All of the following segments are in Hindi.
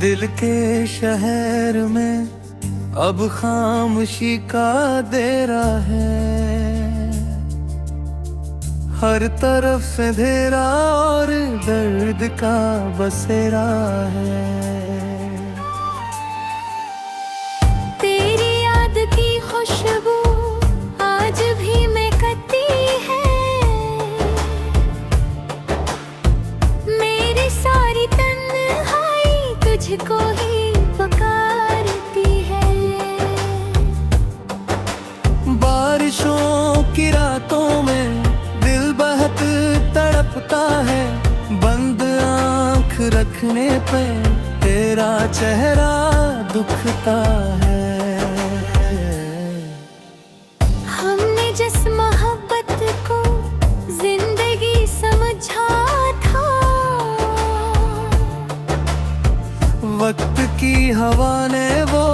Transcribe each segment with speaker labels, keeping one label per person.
Speaker 1: दिल के शहर में अब खामोशी का देरा है। हर तरफ अंधेरा और दर्द का बसेरा है।
Speaker 2: तेरी याद की खुशबू आज भी महकती है। मेरी सारी तन्हाई तुझको ही पुकारती है।
Speaker 1: बारिशों की रातों में दिल बहुत तड़पता है। बंद आंख रखने पे तेरा चेहरा दुखता है।
Speaker 2: हमने जिस मोहब्बत को जिंदगी समझा था,
Speaker 1: वक्त की हवा ने वो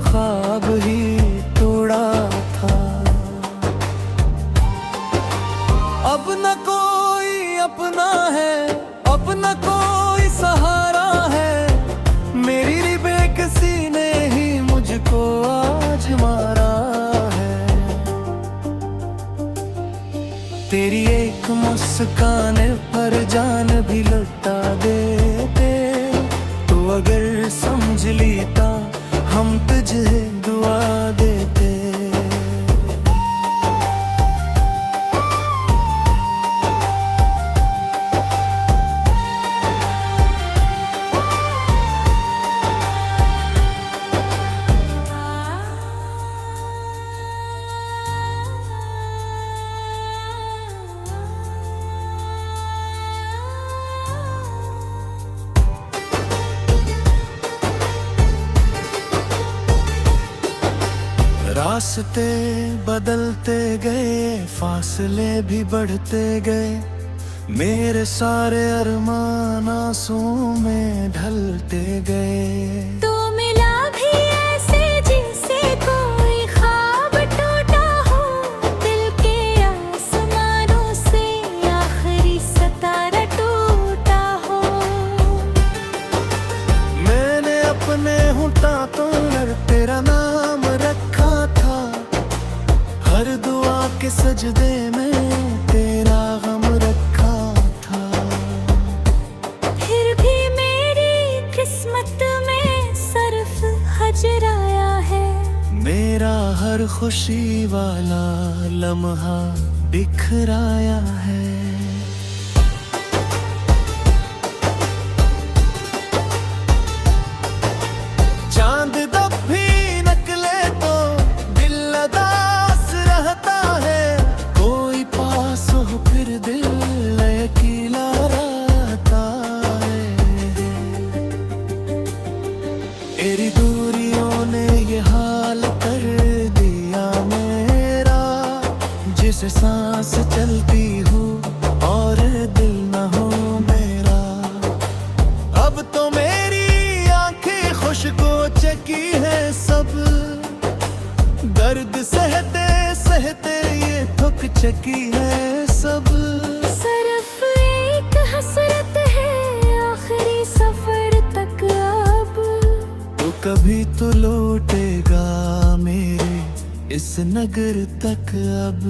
Speaker 1: ख्वाब ही तोड़ा था। अब न कोई अपना है, अब न कोई सहारा है। मेरी बेकसी ने ही मुझको आज मारा है। तेरी एक मुस्कान पर जान भी लुटा देते, तो अगर समझ लेता हम तुझे दुआ देते। रास्ते बदलते गए, फासले भी बढ़ते गए। मेरे सारे अरमान आंसुओं में ढलते गए।
Speaker 2: तो मिला भी ऐसे जिनसे कोई ख्वाब टूटा हो। दिल के आसमानों से आखिरी सितारा टूटा हो।
Speaker 1: मैंने अपने होठों पर तेरा नाम रखा था। हर दुआ के सजदे में तेरा गम रखा था।
Speaker 2: फिर भी मेरी किस्मत में सिर्फ हजर आया है।
Speaker 1: मेरा हर खुशी वाला लम्हा बिखराया है। चांद जब भी निकले तो दिल उदास रहता है। कोई पास हो फिर दिल अकेला रहता है। तेरी दूरियों ने ये हाल कर दिया मेरा, जिसे सांस चलती हो और दिल न हो मेरा। अब तो मेरी आंखें खुशको चकी है सब, दर्द सहते सहते ये थक चकी है सब।
Speaker 2: सिर्फ एक हसरत है आखिरी सफर तक अब।
Speaker 1: तो कभी तो लौटेगा मेरे इस नगर तक अब।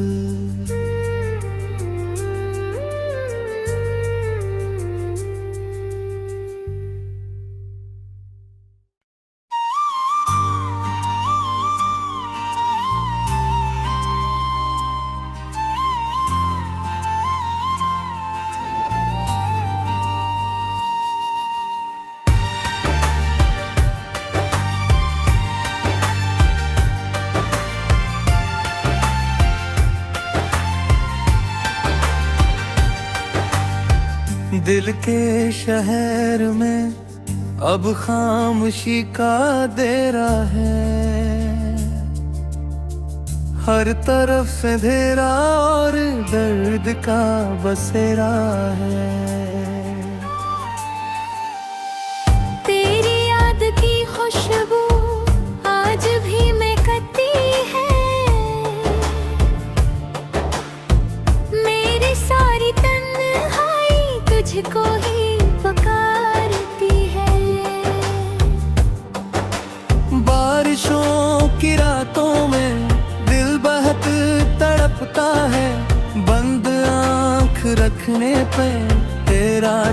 Speaker 1: दिल के शहर में अब खामोशी का देरा है। हर तरफ अंधेरा और दर्द का बसेरा है।
Speaker 2: तेरी याद की खुशबू आज भी महकती है। मेरी सारी तन्हाई तुझको ही पुकारती है।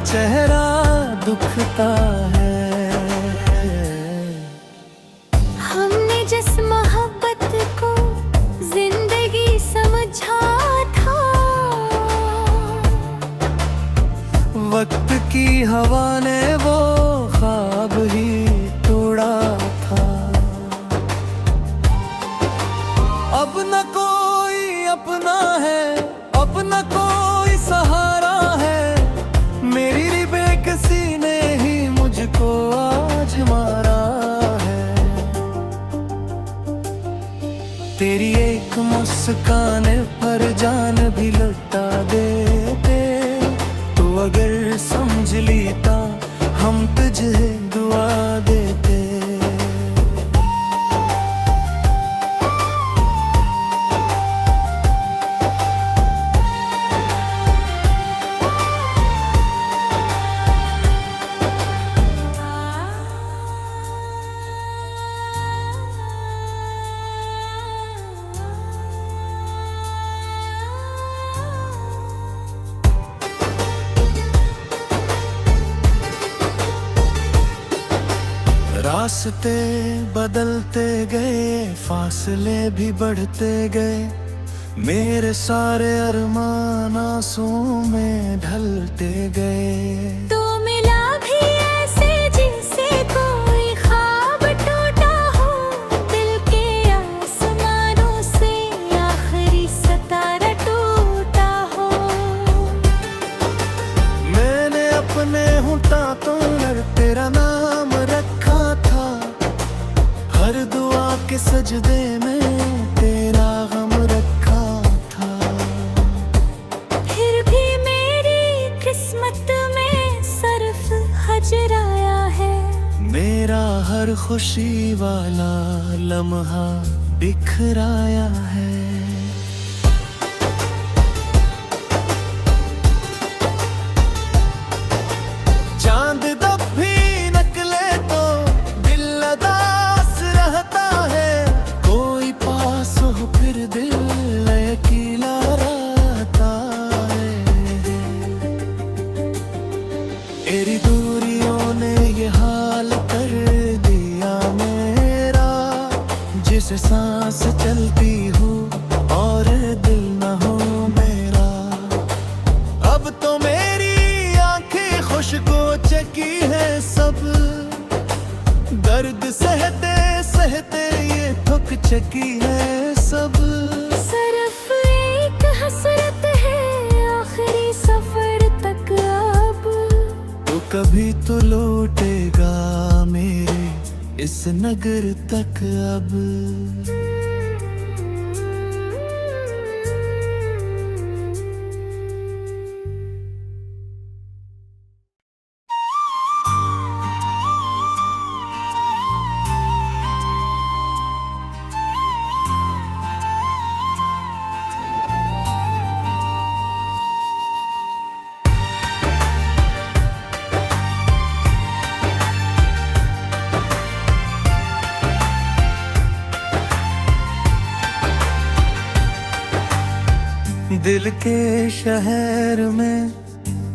Speaker 1: चेहरा दुखता है।
Speaker 2: हमने जिस मोहब्बत को जिंदगी समझा था,
Speaker 1: वक्त की हवा ने वो ख्वाब ही तोड़ा था। अब न कोई अपना है, अब न कोई सहारा है, मेरी बेकसी ने ही मुझको आज मारा है। तेरी एक मुस्कान पर जान भी लुटा देते, तो अगर समझ लेता हम तुझे दुआ देते। रास्ते बदलते गए, फासले भी बढ़ते गए, मेरे सारे अरमान आंसुओं में ढलते गए।
Speaker 2: तो मिला भी ऐसे जिनसे कोई ख्वाब टूटा हो, दिल के आसमानों से आखिरी सितारा टूटा हो।
Speaker 1: मैंने अपने होठों पर तेरा नाम रखा था, हर दुआ के सजदे में तेरा गम रखा था।
Speaker 2: फिर भी मेरी किस्मत में सिर्फ हजर आया है,
Speaker 1: मेरा हर खुशी वाला लम्हा बिखराया है। चांद जब भी निकले तो दिल उदास रहता है, कोई पास हो फिर दिल अकेला रहता है। तेरी दूरियों ने ये हाल कर दिया मेरा, जिसे सांस चलती हो और दिल न हो मेरा। अब तो मेरी आंखें खुशको चकी है सब, दर्द सहते सहते ये थक चकी है सब।
Speaker 2: सिर्फ एक हसरत है आखिरी सफर तक अब,
Speaker 1: तो कभी तो लौटेगा मेरे इस नगर तक अब। दिल के शहर में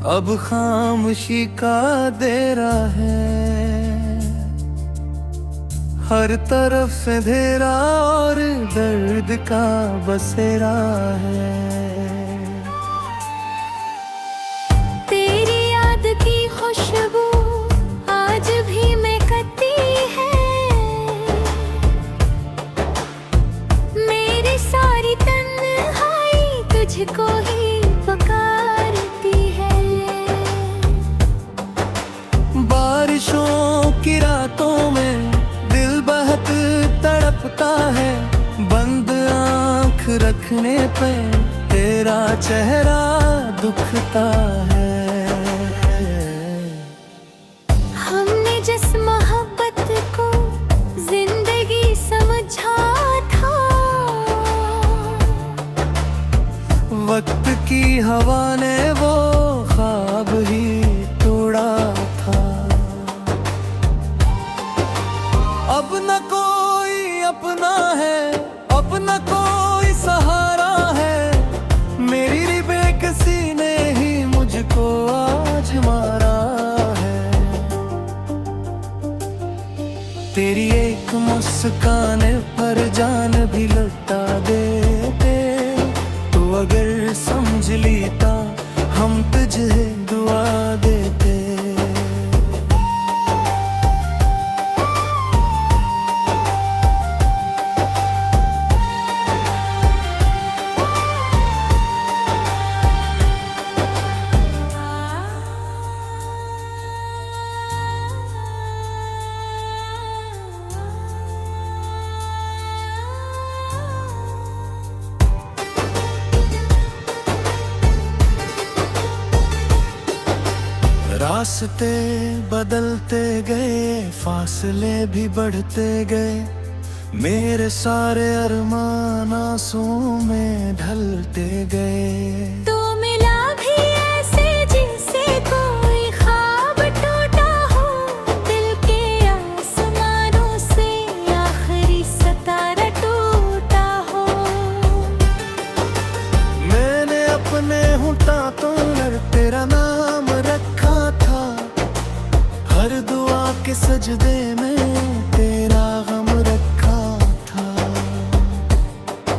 Speaker 1: अब खामोशी का डेरा है, हर तरफ अंधेरा और दर्द का बसेरा है।
Speaker 2: तेरी याद की खुशबू आज भी महकती है, मेरी सारी तन्हाई तुझको ही पुकारती है।
Speaker 1: बारिशों की रातों में दिल बहुत तड़पता है, बंद आंख रखने पे तेरा चेहरा दुखता है।
Speaker 2: हमने जिस मोहब्बत को जिंदगी समझा था,
Speaker 1: वक्त की हवा ने वो ख्वाब ही तोड़ा था। अब न कोई अपना है, अब न कोई सहारा है, मेरी बेकसी ने ही मुझको आज मारा मुस्काने पर जान भी लुटा देते। तू अगर समझ लेता हम तुझे दुआ देते। रास्ते बदलते गए, फासले भी बढ़ते गए, मेरे सारे अरमान आंसुओं में ढलते गए।
Speaker 2: तो मिला भी ऐसे जिनसे कोई ख्वाब टूटा हो, दिल के आसमानों से आखिरी सितारा टूटा हो।
Speaker 1: मैंने अपने होठों पर तेरा नाम रखा था, हर दुआ के सजदे में तेरा गम रखा था।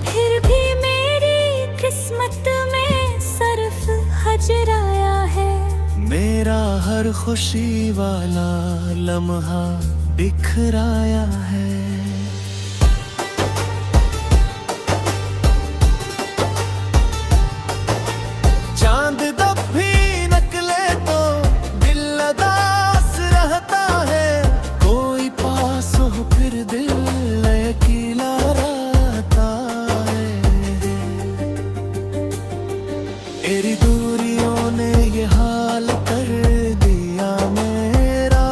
Speaker 2: फिर भी मेरी किस्मत में सिर्फ हजर आया है।
Speaker 1: मेरा हर खुशी वाला लम्हा बिखराया है। चांद जब भी निकले तो दिल उदास रहता है, कोई पास हो फिर दिल अकेला रहता है। तेरी दूरियों ने ये हाल कर दिया मेरा,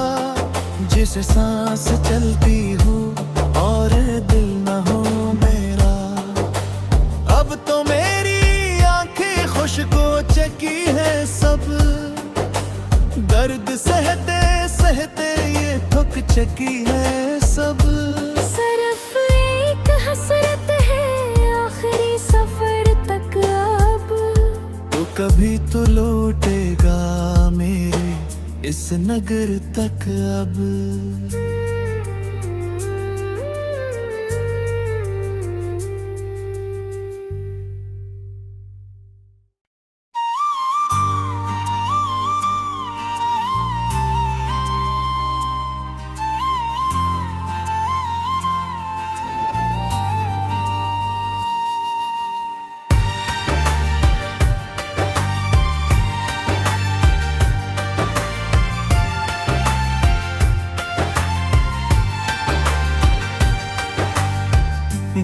Speaker 1: जिसे सांस चलती हो और दिल न हो मेरा। अब तो मेरी आंखें खुशको चकी है सब, दर्द सहते सहते ये थक चकी है सब।
Speaker 2: सिर्फ एक हसरत है आखिरी सफर तक अब।
Speaker 1: तो कभी तो लौटेगा मेरे इस नगर तक अब।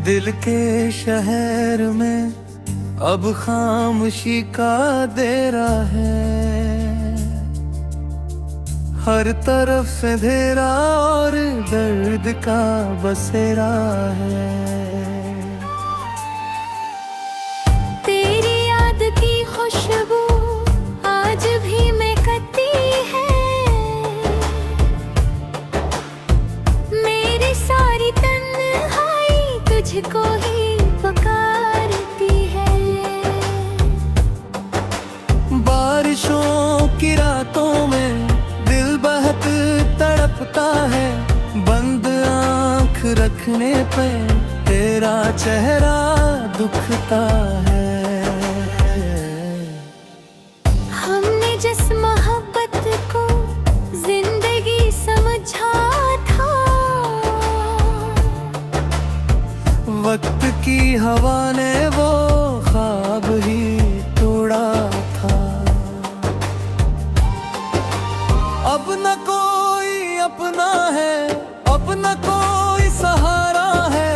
Speaker 1: दिल के शहर में अब खामोशी का डेरा है, हर तरफ अंधेरा और दर्द का बसेरा है।
Speaker 2: तेरी याद की खुशबू आज भी महकती है, मेरी सारी तन्हाई तुझको ही पुकारती है।
Speaker 1: बारिशों की रातों में दिल बहुत तड़पता है, बंद आंख रखने पे तेरा चेहरा दुखता है।
Speaker 2: हमने जिस मोहब्बत को जिंदगी समझा था,
Speaker 1: वक्त की हवा ने वो ख्वाब ही तोड़ा था। अब न कोई अपना है, अब न कोई सहारा है,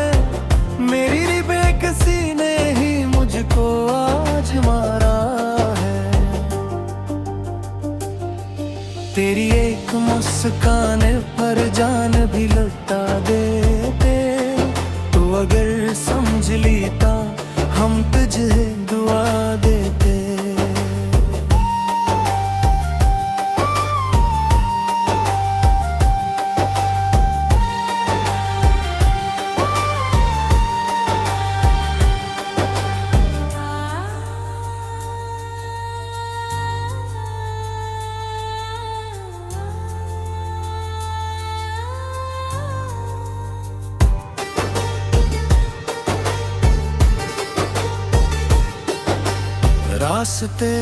Speaker 1: मेरी बेकसी ने ही मुझको आज मारा है। तेरी एक मुस्कान पर जान भी लुटा देते। तू अगर समझ लेता हम तुझे दुआ देते। रास्ते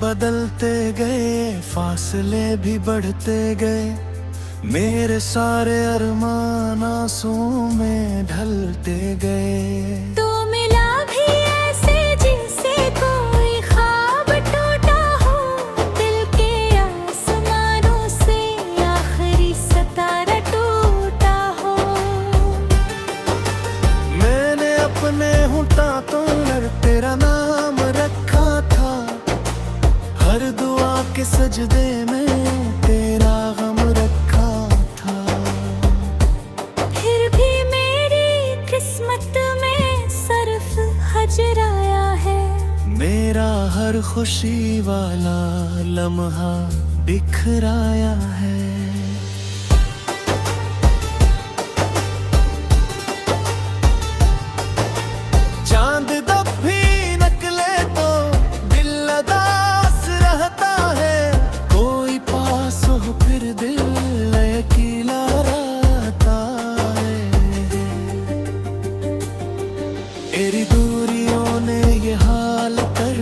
Speaker 1: बदलते गए, फासले भी बढ़ते गए, मेरे सारे अरमान आंसुओं में ढलते गए।
Speaker 2: तो मिला भी ऐसे जिनसे कोई ख्वाब टूटा हो, दिल के आसमानों से आखिरी सितारा टूटा हो।
Speaker 1: मैंने अपने होठों पर तेरा नाम रखा था, हर दुआ के सजदे में तेरा गम रखा था।
Speaker 2: फिर भी मेरी किस्मत में सिर्फ हजर आया है,
Speaker 1: मेरा हर खुशी वाला लम्हा बिखराया है। चांद जब भी निकले तो दिल उदास रहता है, कोई पास हो फिर दिल अकेला रहता है। तेरी दूरियों ने ये हाल कर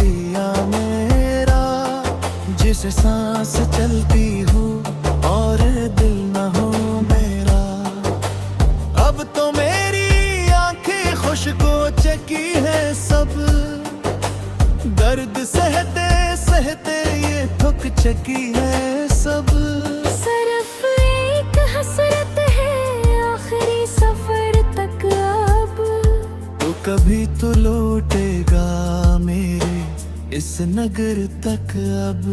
Speaker 1: दिया मेरा, जिसे सांस चलती हो और दिल न हो मेरा। अब तो मेरी आंखें खुशको चकी है सब, दर्द सहते सहते ये थक चकी है सब।
Speaker 2: सिर्फ एक हसरत है आखिरी सफर तक अब,
Speaker 1: तो कभी तो लौटेगा मेरे इस नगर तक अब।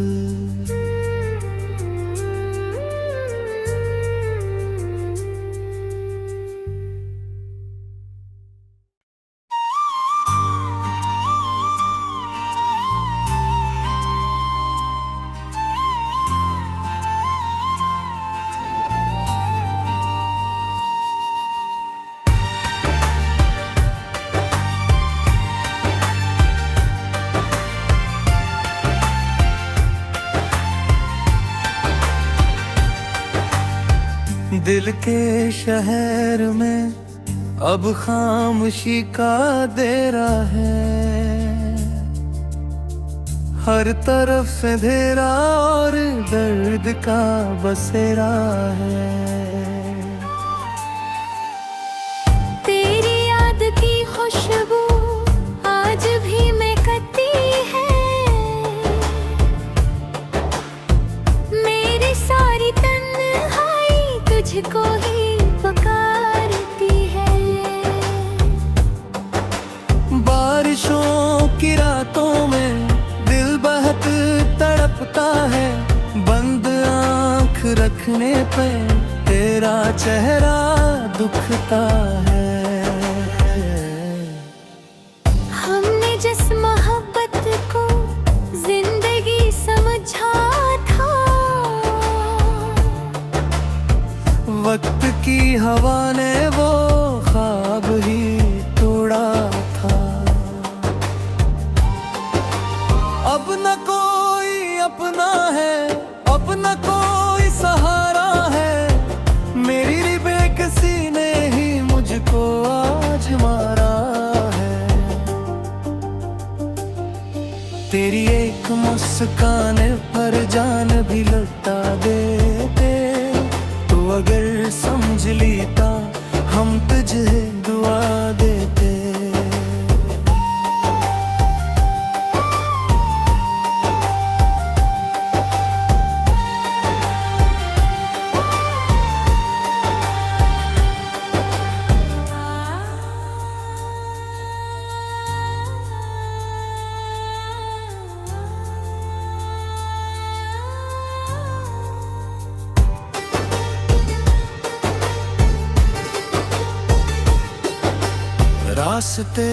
Speaker 1: दिल के शहर में अब खामोशी का डेरा है, हर तरफ से अंधेरा और दर्द का बसेरा है।
Speaker 2: तेरी याद की खुशबू आज भी महकती है, मेरी सारी तन्हाई तुझको ही पुकारती है।
Speaker 1: बारिशों की रातों में दिल बहुत तड़पता है, बंद आंख रखने पे तेरा चेहरा दुखता है।
Speaker 2: हमने जिस मोहब्बत को जिंदगी समझा था,
Speaker 1: वक्त की हवा ने वो ख्वाब ही तोड़ा था। अब न कोई अपना है, अब न कोई सहारा है, मेरी बेकसी ने ही मुझको आज मारा है। तेरी एक मुस्कान पर जान भी लुटा देते, तो अगर समझ लेता हम तुझे दुआ देते। रास्ते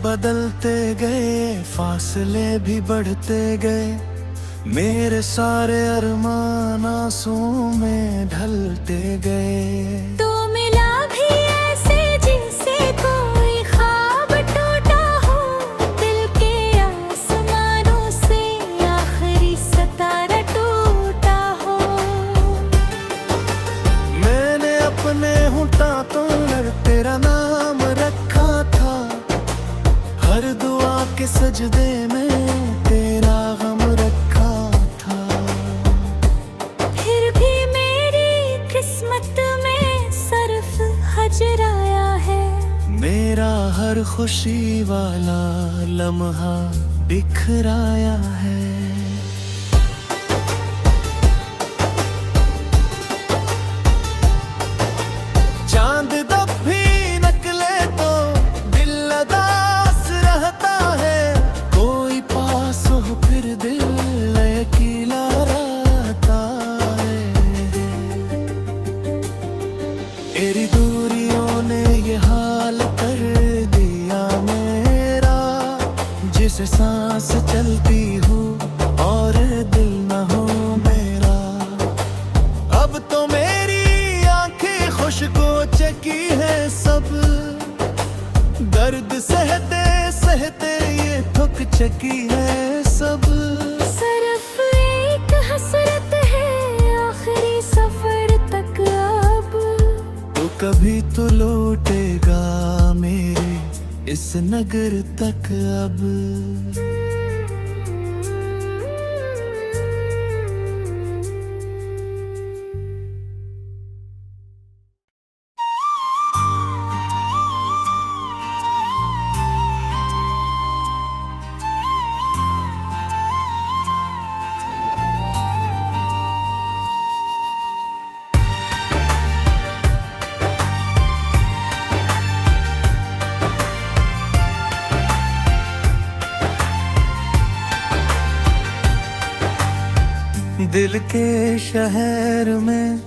Speaker 1: बदलते गए, फासले भी बढ़ते गए, मेरे सारे अरमान आंसुओं में ढलते गए।
Speaker 2: तो मिला भी ऐसे जिनसे कोई ख्वाब टूटा हो, दिल के आसमानों से आखिरी सितारा टूटा हो।
Speaker 1: मैंने अपने होठों पर तेरा नाम रखा था, हर दुआ के सजदे में खुशी वाला लम्हा बिखराया है। चांद जब भी निकले तो दिल उदास रहता है, कोई पास हो फिर दिल अकेला रहता है। तेरी दूरियों ने ये हाल कर दिया मेरा, जिसे सांस चलती हो और दिल न हो मेरा। अब तो मेरी आंखें खुशको चकी है सब, दर्द सहते सहते ये थक चकी है सब।
Speaker 2: सिर्फ एक हसरत है आखिरी सफर तक अब,
Speaker 1: तो कभी तो लौटेगा मेरे इस नगर तक अब। दिल के शहर में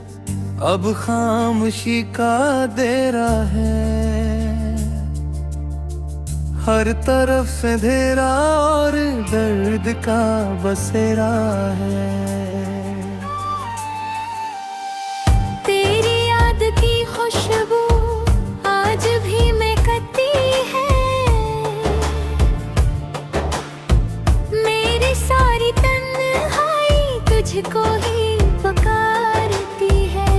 Speaker 1: अब खामोशी का डेरा है, हर तरफ अंधेरा और दर्द का बसेरा है।
Speaker 2: तेरी याद की खुशबू आज भी महकती है, मेरी सारी तन्हाई तुझको ही पुकारती है।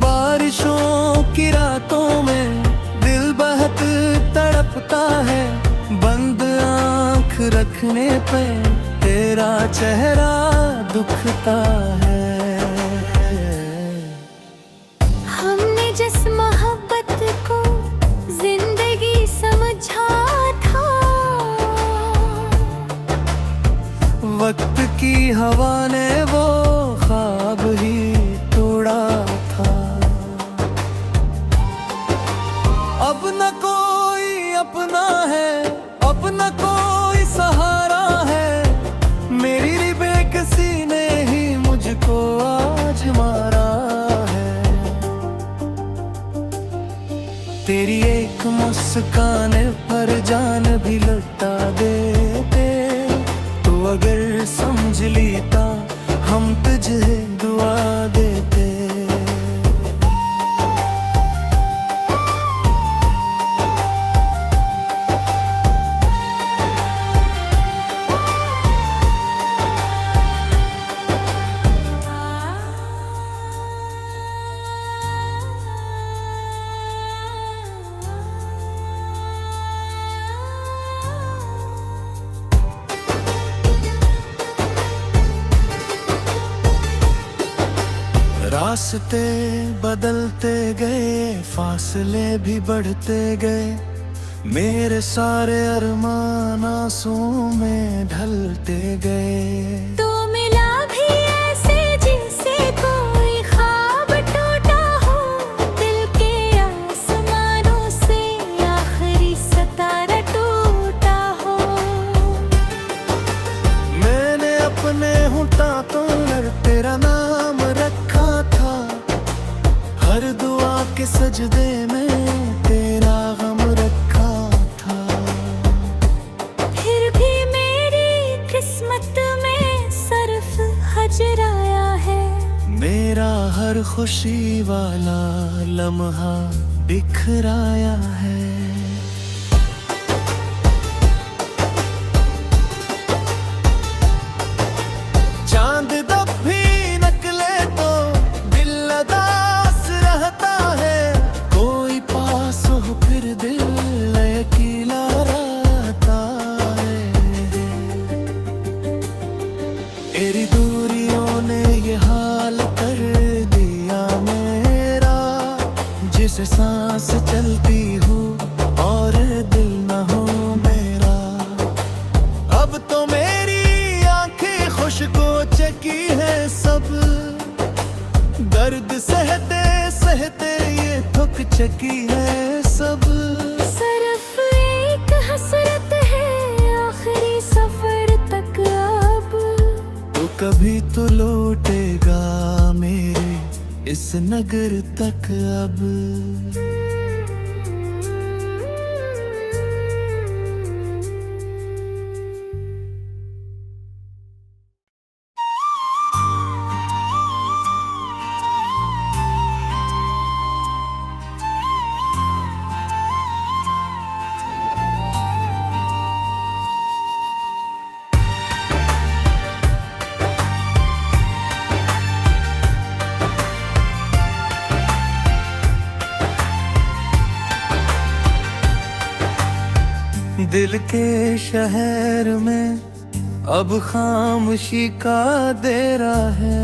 Speaker 1: बारिशों की रातों में दिल बहुत तड़पता है, बंद आंख रखने पे तेरा चेहरा दुखता है।
Speaker 2: हमने जिस मोहब्बत को जिंदगी समझा था,
Speaker 1: वक्त की हवा ने वो ख्वाब ही तोड़ा था। अब न कोई अपना है, अब न कोई सहारा है, मेरी बेकसी ने ही मुझको आज मारा है। तेरी एक मुस्कान पर जान भी लुटा देते, तो अगर समझ लेता हम तुझे दुआ देते। रास्ते बदलते गए, फासले भी बढ़ते गए, मेरे सारे अरमान आंसुओं में ढलते गए।
Speaker 2: तो मिला भी ऐसे जिसे कोई ख्वाब टूटा हो, दिल के आसमानों से आखिरी सितारा टूटा हो।
Speaker 1: मैंने अपने होठों पर तेरा नाम रखा था, हर दुआ के सजदे में तेरा गम रखा था।
Speaker 2: फिर भी मेरी किस्मत में सिर्फ हजर आया है,
Speaker 1: मेरा हर खुशी वाला लम्हा बिखराया है। चांद जब भी निकले तो दिल उदास रहता है, कोई पास हो फिर दिल अकेला रहता है। तेरी दूरियों ने ये हाल कर दिया मेरा, जिसे सांस सांस चलती हो और दिल न हो मेरा। अब तो मेरी आंखें खुशको चकी है सब, दर्द सहते सहते ये थक चकी है सब।
Speaker 2: सिर्फ एक हसरत है आखिरी सफर तक अब,
Speaker 1: तो कभी तो लौटेगा मेरे इस नगर तक अब। दिल के शहर में अब खामोशी का डेरा है,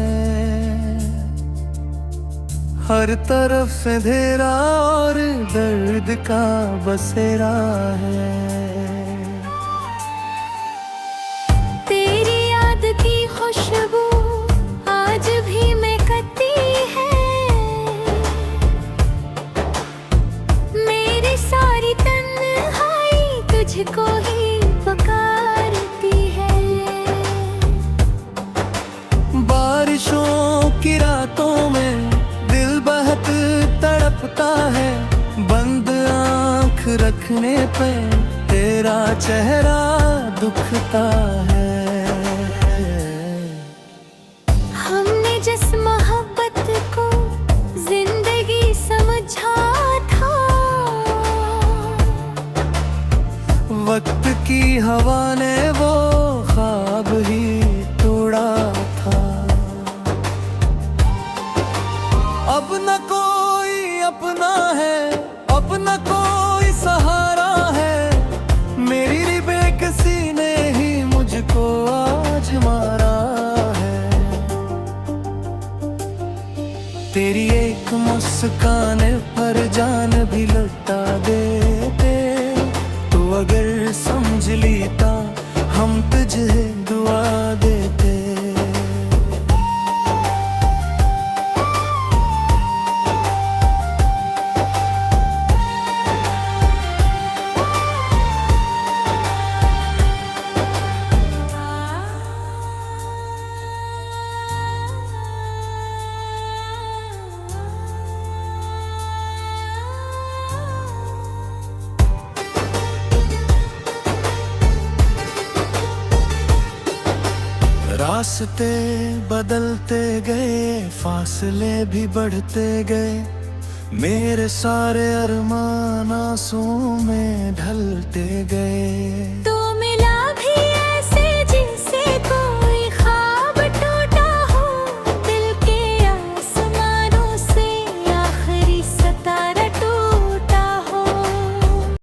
Speaker 1: हर तरफ अंधेरा और दर्द का बसेरा है।
Speaker 2: तेरी याद की खुशबू आज भी महकती है, मेरी सारी तन्हाई तुझको ही पुकारती है।
Speaker 1: बारिशों की रातों में दिल बहुत तड़पता है, बंद आंख रखने पे तेरा चेहरा दुखता है।
Speaker 2: हमने जिस मोहब्बत को जिंदगी समझा था,
Speaker 1: वक्त की हवा ने वो ख्वाब ही तोड़ा था। अब न कोई अपना है, अब न कोई सहारा है, मेरी बेकसी ने ही मुझको आज मारा है। तेरी एक मुस्कान पर जान भी लुटा देते, तो अगर समझ लेता हम तुझे दुआ देते। रास्ते बदलते गए, फासले भी बढ़ते गए, मेरे सारे अरमान आंसुओं में ढलते गए।